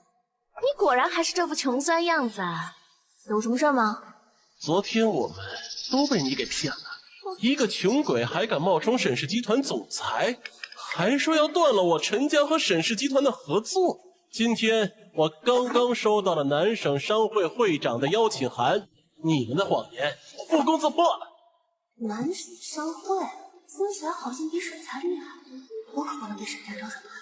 你果然还是这副穷酸样子啊！有什么事吗？昨天我们都被你给骗了，一个穷鬼还敢冒充沈氏集团总裁，还说要断了我陈家和沈氏集团的合作。今天我刚刚收到了南省商会会长的邀请函，你们的谎言不攻自破了。南省商会听起来好像比沈家厉害，我可不能给沈家找什么麻烦。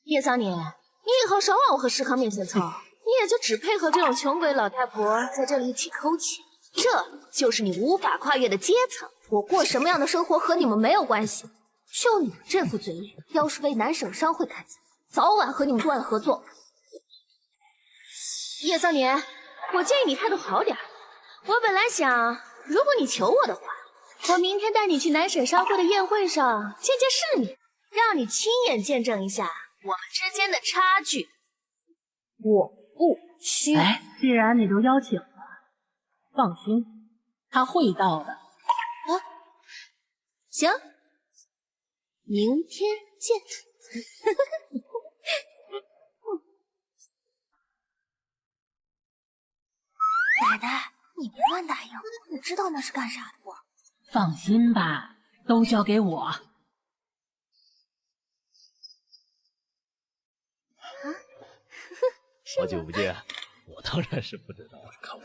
叶桑年，你以后少往我和世康面前凑，你也就只配合这种穷鬼老太婆在这里一起抠钱，这就是你无法跨越的阶层。我过什么样的生活和你们没有关系。就你们这副嘴脸，要是被南省商会看见，早晚和你们断了合作。叶桑年，我建议你态度好点。我本来想，如果你求我的话，我明天带你去南省商会的宴会上见见世面，让你亲眼见证一下我们之间的差距。我不去。哎，既然你都邀请了，放心，他会到的。啊，行。明天见。奶奶，你别乱答应，你知道那是干啥的不？放心吧，都交给我。好久不见，我当然是不知道了。看我，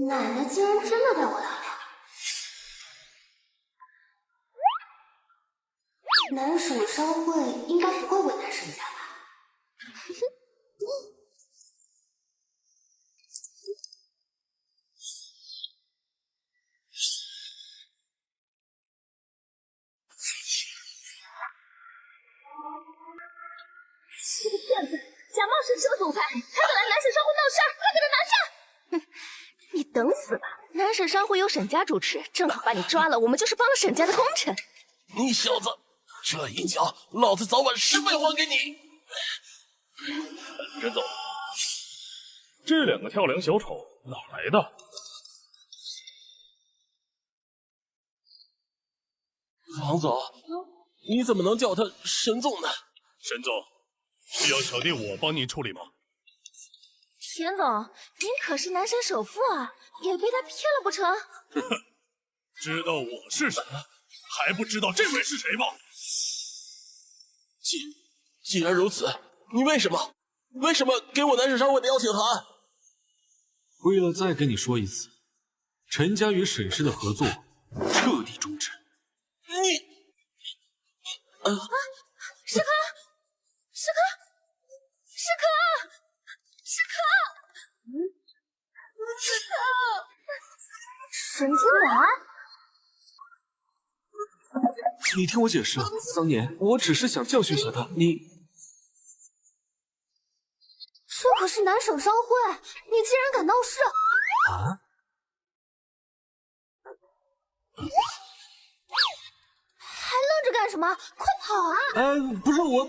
奶奶竟然真的带我来了。南省商会应该不会为难沈家吧？沈氏的总裁，他敢来南沈商会闹事儿，快给他拿下！你等死吧！南沈商会由沈家主持，正好把你抓了，我们就是帮了沈家的功臣。你小子，这一脚，老子早晚10倍还给你！沈总，这2个跳梁小丑哪来的？王总，你怎么能叫他沈总呢？沈总，需要小弟我帮您处理吗？田总，您可是南沈首富啊，也被他骗了不成？呵呵，知道我是谁，还不知道这位是谁吗？既然如此，你为什么给我南沈商会的邀请函？为了再跟你说一次，陈家与沈氏的合作彻底终止。师哥，师哥，师哥，师哥，师哥，沈君婉，你听我解释，桑年，我只是想教训一下他。你这可是南省商会，你竟然敢闹事！啊？还愣着干什么？快跑啊！不是我，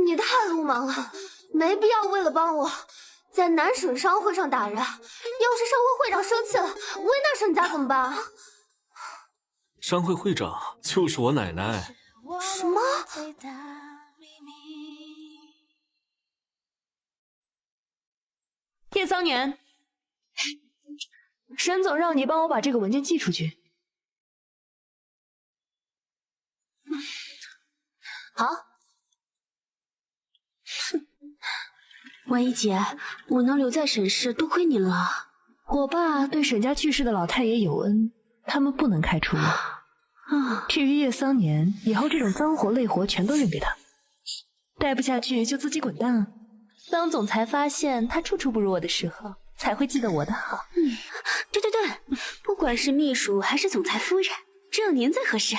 你太鲁莽了，没必要为了帮我，在南省商会上打人。要是商会会长生气了，为难沈家怎么办啊？商会会长就是我奶奶。什么？叶桑年，沈总让你帮我把这个文件寄出去。好。婉仪姐，我能留在沈氏，多亏您了。我爸对沈家去世的老太爷有恩，他们不能开除我。至于叶桑年，以后这种脏活累活全都扔给他，待不下去就自己滚蛋。当总裁发现他处处不如我的时候，才会记得我的好。对，不管是秘书还是总裁夫人，只有您最合适。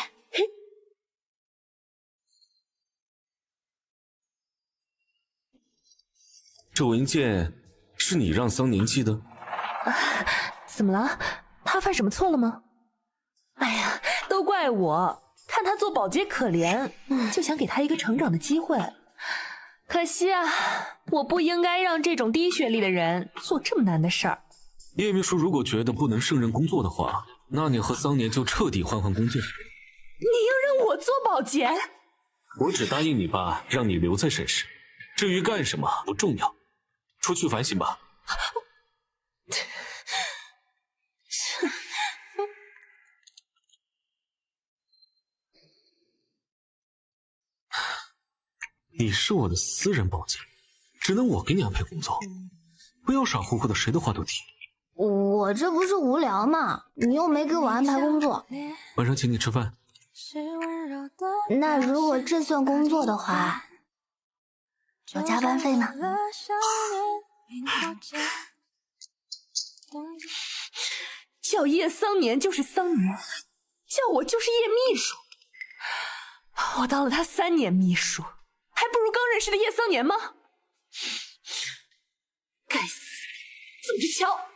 这文件是你让桑年寄的？怎么了？他犯什么错了吗？哎呀，都怪我，看他做保洁可怜，就想给他一个成长的机会。可惜啊，我不应该让这种低学历的人做这么难的事儿。叶秘书如果觉得不能胜任工作的话，那你和桑年就彻底换工作。你要让我做保洁？我只答应你爸，让你留在沈氏，至于干什么不重要。出去反省吧。你是我的私人保洁，只能我给你安排工作，不要傻乎乎的谁的话都听。我这不是无聊吗？你又没给我安排工作。晚上请你吃饭。那如果这算工作的话，有加班费吗？叫叶桑年就是桑年，叫我就是叶秘书。我当了他3年秘书，还不如刚认识的叶桑年吗？该死，怎么着瞧？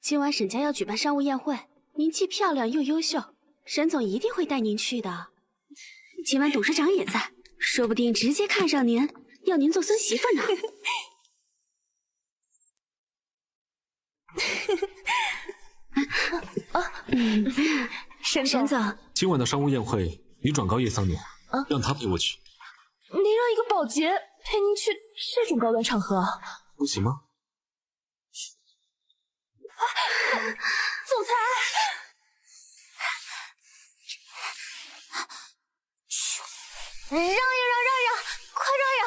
今晚沈家要举办商务宴会，您既漂亮又优秀，沈总一定会带您去的。今晚董事长也在，说不定直接看上您，要您做孙媳妇呢。沈总，今晚的商务宴会，你转告叶桑年，让他陪我去。您让一个保洁陪您去这种高端场合，不行吗？总裁，让一让，快让呀！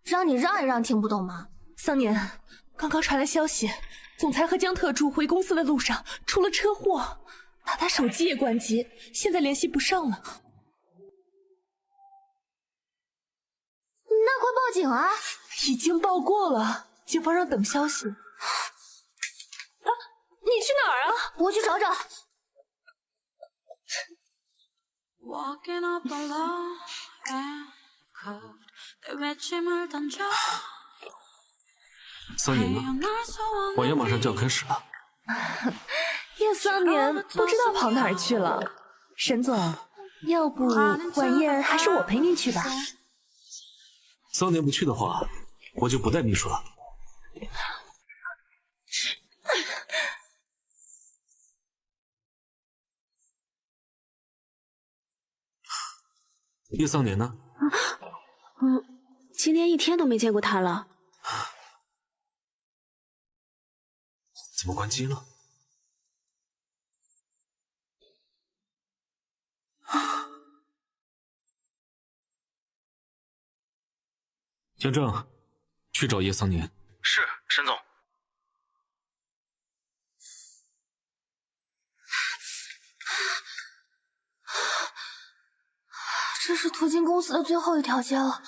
让你让一让，听不懂吗？桑年，刚刚传来消息，总裁和江特助回公司的路上出了车祸，他手机也关机，现在联系不上了。警啊？已经报过了，警方让等消息。啊，你去哪儿啊？我去找找。桑年呢？晚宴马上就要开始了。叶桑年不知道跑哪儿去了。沈总，要不晚宴还是我陪您去吧。桑年不去的话，我就不带秘书了。叶桑年呢？今天一天都没见过他了。怎么关机了？江正，去找叶桑年。是，沈总。这是途经公司的最后一条街了，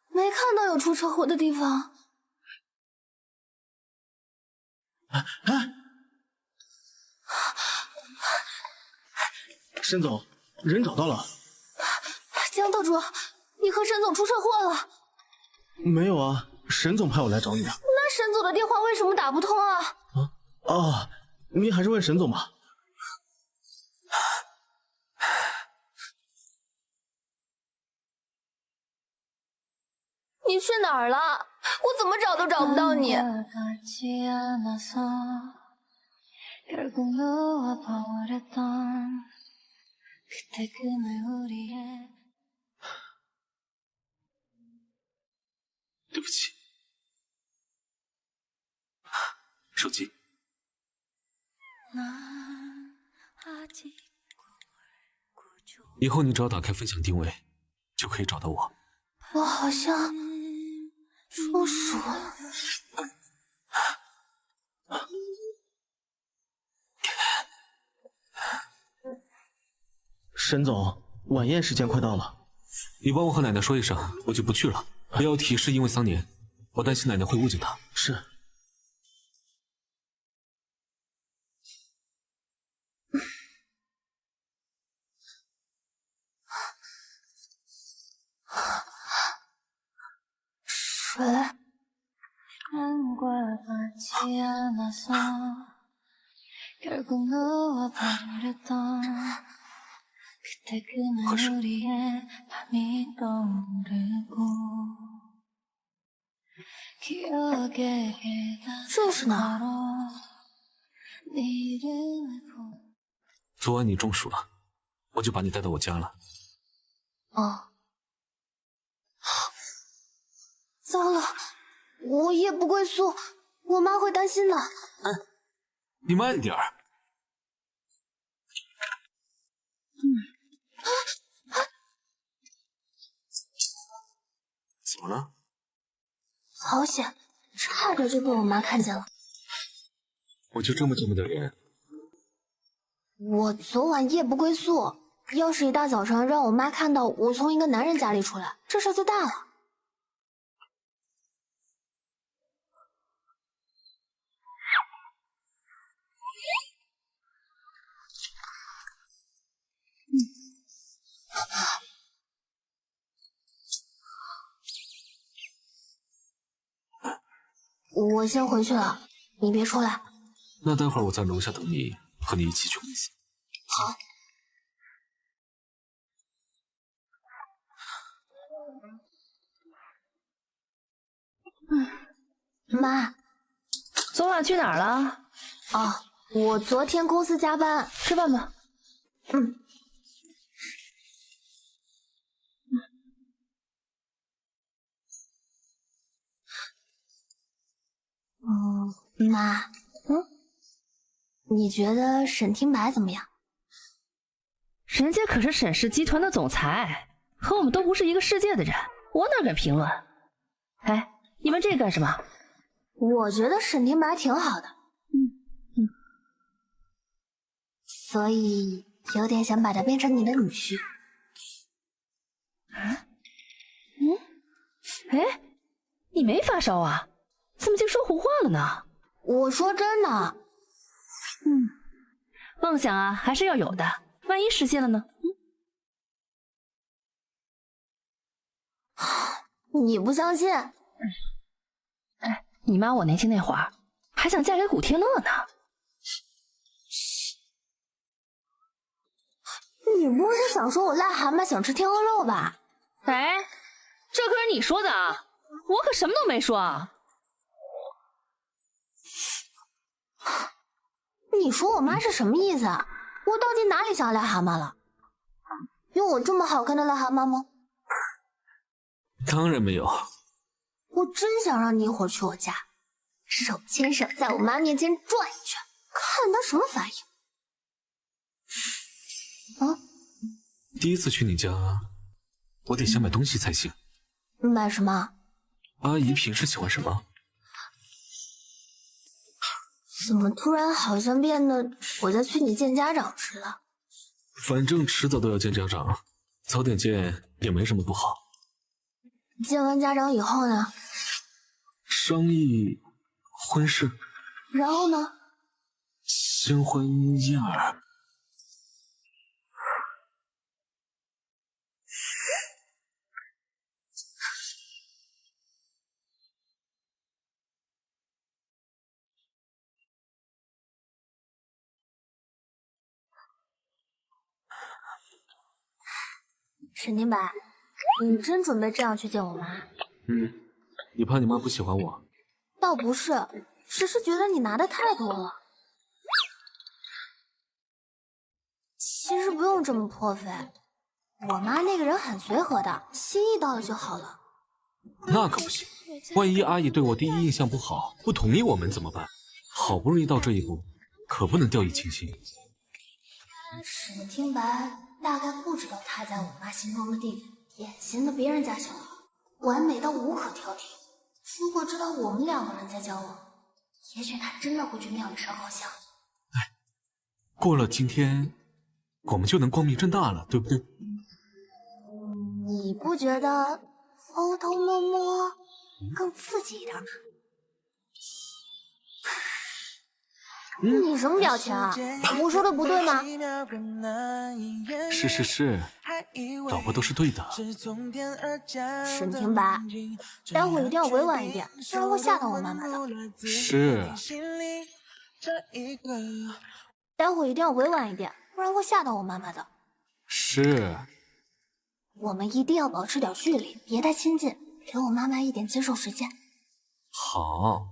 没看到有出车祸的地方。沈总，人找到了。江特助，你和沈总出车祸了？没有啊，沈总派我来找你的。那沈总的电话为什么打不通啊？哦，你还是问沈总吧。你去哪儿了？我怎么找都找不到你。对不起。手机。以后你只要打开分享定位，就可以找到我。我好像中暑了。沈总，晚宴时间快到了，你帮我和奶奶说一声，我就不去了。不要提是因为桑年，我担心奶奶会误解她。是。水。喝水。这是哪儿？昨晚你中暑了，我就把你带到我家了。哦。糟了，我夜不归宿，我妈会担心的。你慢点儿。怎么了？好险，差点就被我妈看见了。我就这么这么的人。我昨晚夜不归宿，要是一大早上让我妈看到我从一个男人家里出来，这事就大了。我先回去了，你别出来。那待会儿我在楼下等你，和你一起去公司。好。妈，昨晚去哪儿了？哦，我昨天公司加班，吃饭吧。妈，你觉得沈听白怎么样？人家可是沈氏集团的总裁，和我们都不是一个世界的人，我哪敢评论？哎，你问这个干什么？我觉得沈听白挺好的，所以有点想把他变成你的女婿。哎，你没发烧啊？怎么就说胡话了呢？我说真的。梦想啊，还是要有的，万一实现了呢？你不相信？你妈我年轻那会儿还想嫁给古天乐呢。你不是想说我癞蛤蟆想吃天鹅肉吧？哎，这可是你说的啊，我可什么都没说啊。你说我妈是什么意思啊？我到底哪里像癞蛤蟆了？有我这么好看的癞蛤蟆吗？当然没有。我真想让你一会儿去我家，手牵手在我妈面前转一圈，看她什么反应。第一次去你家，我得先买东西才行。买什么？阿姨平时喜欢什么？怎么突然好像变得我在催你见家长似的？反正迟早都要见家长，早点见也没什么不好。见完家长以后呢？商议婚事。然后呢？新婚燕尔。沈清白，你真准备这样去见我妈？你怕你妈不喜欢我？倒不是，只是觉得你拿的太多了。其实不用这么破费，我妈那个人很随和的，心意到了就好了。那可不行，万一阿姨对我第一印象不好，不同意我们怎么办？好不容易到这一步，可不能掉以轻心。沈清白大概不知道他在我妈心中的地位，典型的别人家小孩，完美到无可挑剔。如果知道我们两个人在交往，也许他真的会去庙里烧烤香。过了今天，我们就能光明正大了，对不对？你不觉得偷偷摸摸更刺激一点吗？你什么表情啊？我说的不对吗？是，导播都是对的。沈清白，待会一定要委婉一点，不然会吓到我妈妈的。是。待会一定要委婉一点，不然会吓到我妈妈的。是。我们一定要保持点距离，别太亲近，给我妈妈一点接受时间。好。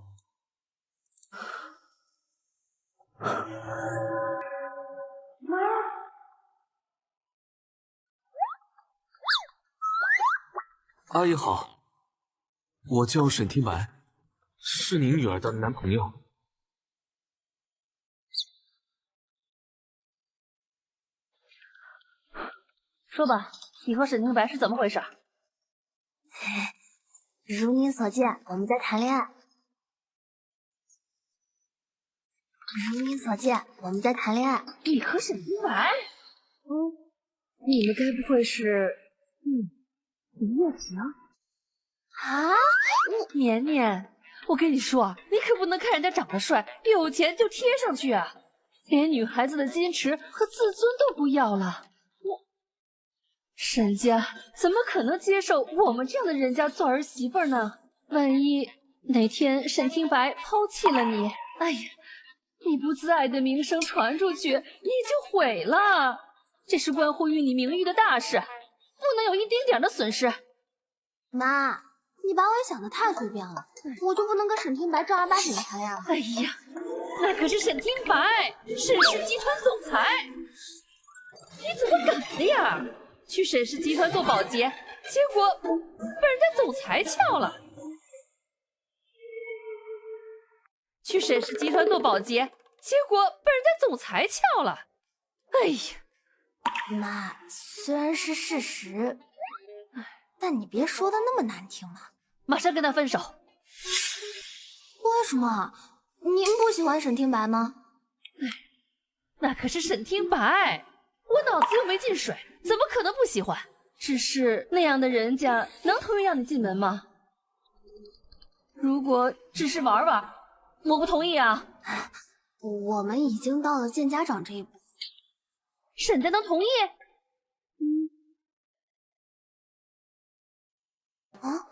阿姨好，我叫沈清白，是您女儿的男朋友。说吧，你和沈清白是怎么回事？如你所见，我们在谈恋爱。如你所见，我们在谈恋爱。你和沈清白？你们该不会是一夜情？啊！年年，我跟你说，你可不能看人家长得帅、有钱就贴上去啊！连女孩子的矜持和自尊都不要了。沈家怎么可能接受我们这样的人家做儿媳妇呢？万一哪天沈清白抛弃了你，哎呀，你不自爱的名声传出去，你就毁了。这是关乎于你名誉的大事，不能有一丁点的损失。妈，你把我也想得太随便了，我就不能跟沈清白正儿八经的谈恋爱了？哎呀，那可是沈清白，沈氏集团总裁，你怎么敢的呀？去沈氏集团做保洁，结果被人家总裁撬了。去沈氏集团做保洁，结果被人家总裁撬了。哎呀，妈，虽然是事实，但你别说的那么难听嘛。马上跟他分手。为什么？您不喜欢沈清白吗？那可是沈清白，我脑子又没进水，怎么可能不喜欢？只是那样的人家能同意让你进门吗？如果只是玩玩，我不同意啊。我们已经到了见家长这一步，沈家能同意？啊？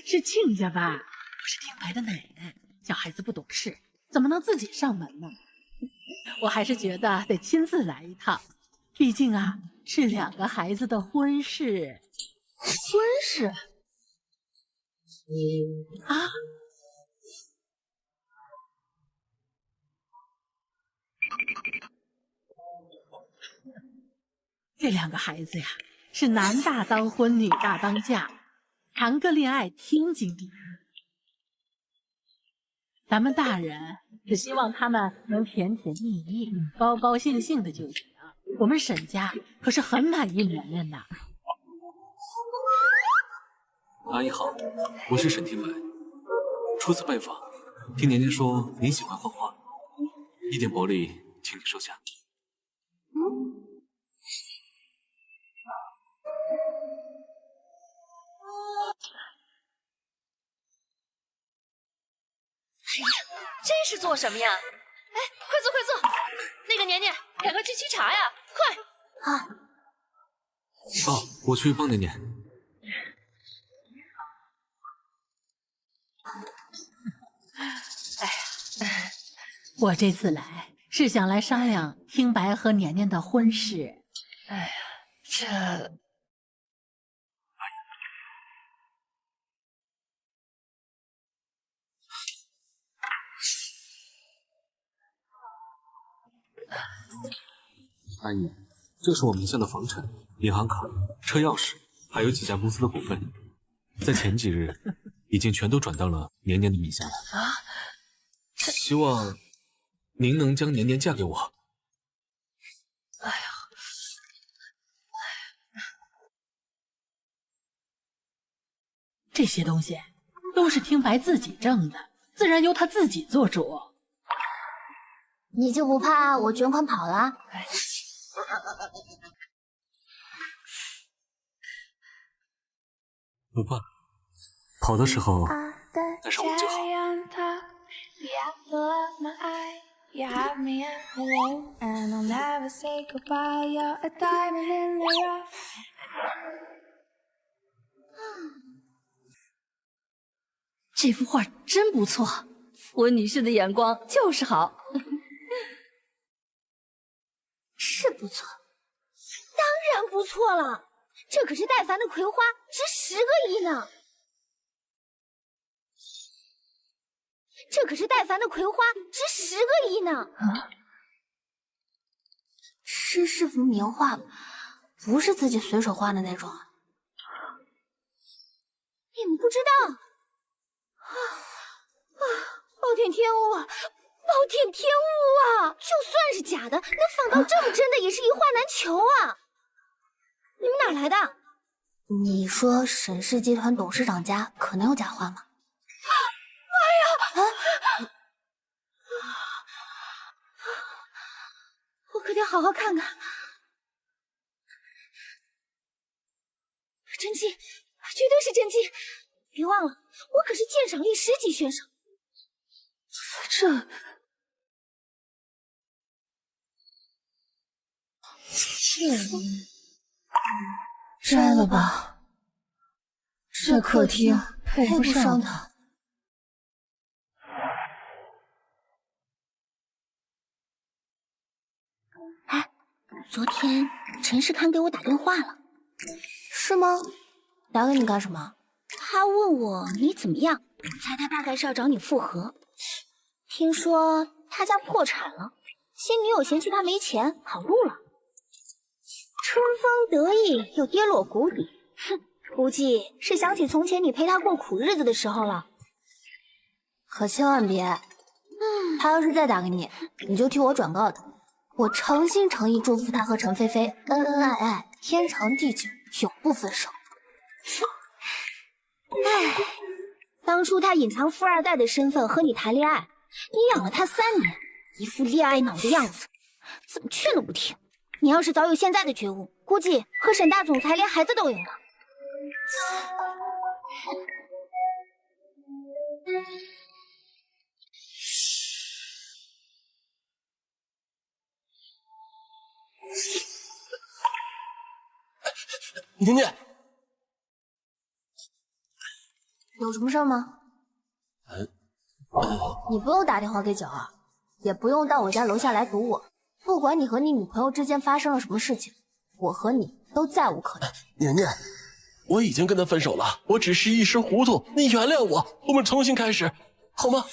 是亲家吧？不是听白的奶奶。小孩子不懂事，怎么能自己上门呢？我还是觉得得亲自来一趟，毕竟啊，是2个孩子的婚事。婚事？啊？这2个孩子呀，是男大当婚，女大当嫁，谈个恋爱天经地义。咱们大人只希望他们能甜甜蜜蜜、高高兴兴的就行。我们沈家可是很满意年年的。阿姨好，我是沈天白，初次拜访，听年年说您喜欢画画，一点薄礼，请你收下。这是做什么呀？哎，快坐快坐！那个年年，赶快去沏茶呀，快！啊！哦，我去帮年年。哎呀，我这次来是想来商量听白和年年的婚事。哎呀，这……阿姨，这是我名下的房产、银行卡、车钥匙，还有几家公司的股份，在前几日已经全都转到了年年的名下了。啊！希望您能将年年嫁给我。哎呀，这些东西都是听白自己挣的，自然由他自己做主。你就不怕我卷款跑了？不怕，跑的时候带上我就好。这幅画真不错，我女婿的眼光就是好。是不错，当然不错了。这可是戴凡的葵花，值10个亿呢。这可是戴凡的葵花，值10个亿呢。啊！是幅名画，不是自己随手画的那种。你们不知道？暴殄天物啊！暴殄天物啊！就算是假的，能仿到这么真的，也是一画难求啊！你们哪来的？你说沈氏集团董事长家可能有假画吗？哎呀！我可得好好看看。真迹，绝对是真迹！别忘了，我可是鉴赏力10级选手。摘了吧，这客厅配不上它。哎，昨天陈世康给我打电话了。是吗？打给你干什么？他问我你怎么样，猜他大概是要找你复合。听说他家破产了，新女友嫌弃他没钱，跑路了。春风得意又跌落谷底，哼，估计是想起从前你陪他过苦日子的时候了。可千万别，他要是再打给你，你就替我转告他，我诚心诚意祝福他和陈菲菲恩恩爱爱，天长地久，永不分手。唉，当初他隐藏富二代的身份和你谈恋爱，你养了他3年，一副恋爱脑的样子，怎么劝都不听。你要是早有现在的觉悟，估计和沈大总裁连孩子都有了。年年，有什么事吗？你不用打电话给九儿，也不用到我家楼下来堵我。不管你和你女朋友之间发生了什么事情，我和你都再无可能。年年，我已经跟他分手了，我只是一时糊涂，你原谅我，我们重新开始，好吗？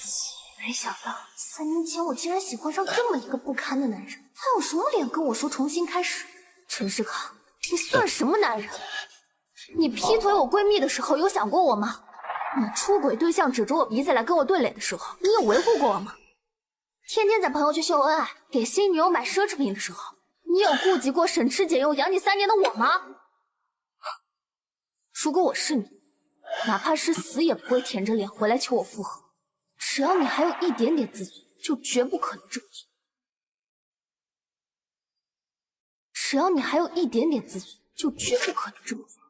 没想到3年前我竟然喜欢上这么一个不堪的男人，他有什么脸跟我说重新开始？陈世康，你算什么男人？你劈腿我闺蜜的时候有想过我吗？你出轨对象指着我鼻子来跟我对垒的时候，你有维护过我吗？天天在朋友圈秀恩爱，给新女友买奢侈品的时候，你有顾及过省吃俭用养你3年的我吗？如果我是你，哪怕是死也不会舔着脸回来求我复合。只要你还有一点点自尊，就绝不可能这么做。只要你还有一点点自尊，就绝不可能这么做。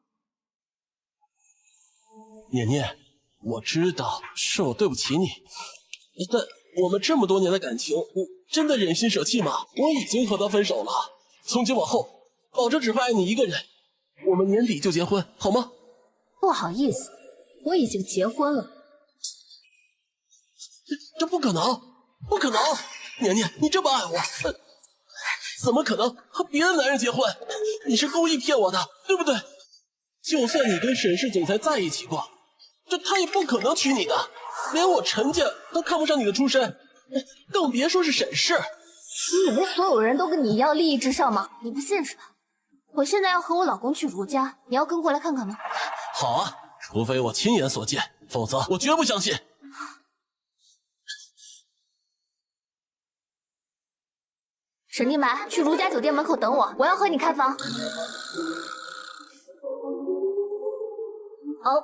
年年，我知道是我对不起你，但我们这么多年的感情，你真的忍心舍弃吗？我已经和他分手了，从今往后，保证只会爱你一个人。我们年底就结婚，好吗？不好意思，我已经结婚了。这不可能，不可能！年年，你这么爱我，怎么可能和别的男人结婚？你是故意骗我的，对不对？就算你跟沈氏总裁在一起过，这他也不可能娶你的，连我陈家都看不上你的出身，更别说是沈氏。你以为所有人都跟你一样利益至上吗？你不信是吧？我现在要和我老公去如家，你要跟过来看看吗？好啊，除非我亲眼所见，否则我绝不相信。沈定白，去如家酒店门口等我，我要和你开房。哦，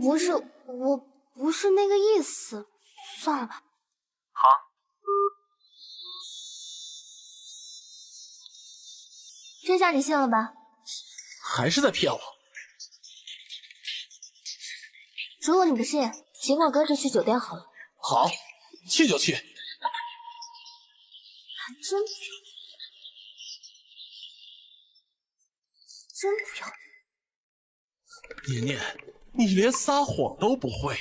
不是，我不是那个意思，算了吧。好。这下你信了吧？还是在骗我。如果你不信，尽管跟着去酒店好了。好，去就去。真漂亮。年年，你连撒谎都不会，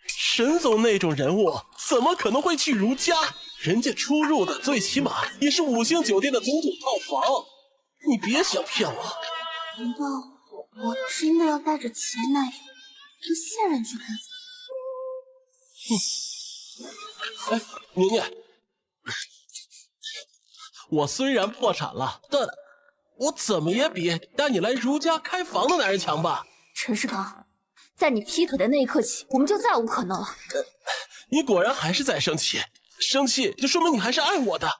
沈总那种人物怎么可能会去如家？人家出入的最起码也是5星酒店的总统套房，你别想骗我。难道我真的要带着前男友和现任去开房？哎，年年，我虽然破产了，但我怎么也比带你来如家开房的男人强吧？陈世刚，在你劈腿的那一刻起，我们就再无可能了。你果然还是在生气，生气就说明你还是爱我的。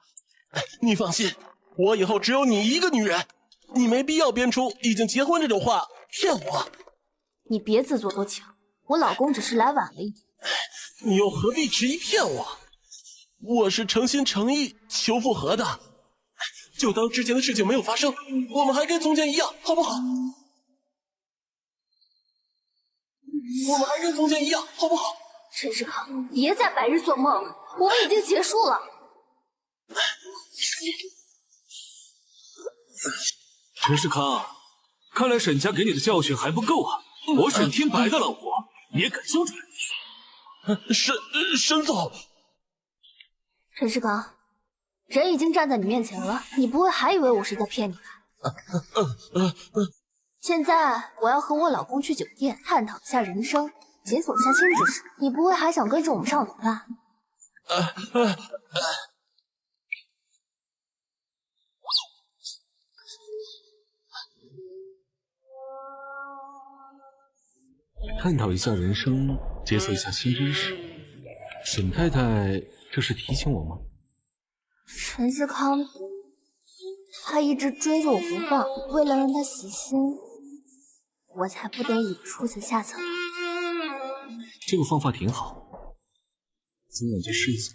你放心，我以后只有你一个女人，你没必要编出已经结婚这种话骗我。你别自作多情，我老公只是来晚了一点。你又何必执意骗我？我是诚心诚意求复合的，就当之前的事情没有发生，我们还跟从前一样，好不好？我们还跟从前一样，好不好？陈世康，别再白日做梦了，我们已经结束了。陈世康，看来沈家给你的教训还不够啊！我沈天白的老婆，你也敢凶残？沈总，陈世刚，人已经站在你面前了，你不会还以为我是在骗你吧？现在我要和我老公去酒店探讨一下人生，解锁一下亲子事，你不会还想跟着我们上楼吧？探讨一下人生，解锁一下新知识。沈太太这是提醒我吗？陈世康，他一直追着我不放，为了让他死心，我才不得已出此下策。这个方法挺好。今晚就试一下。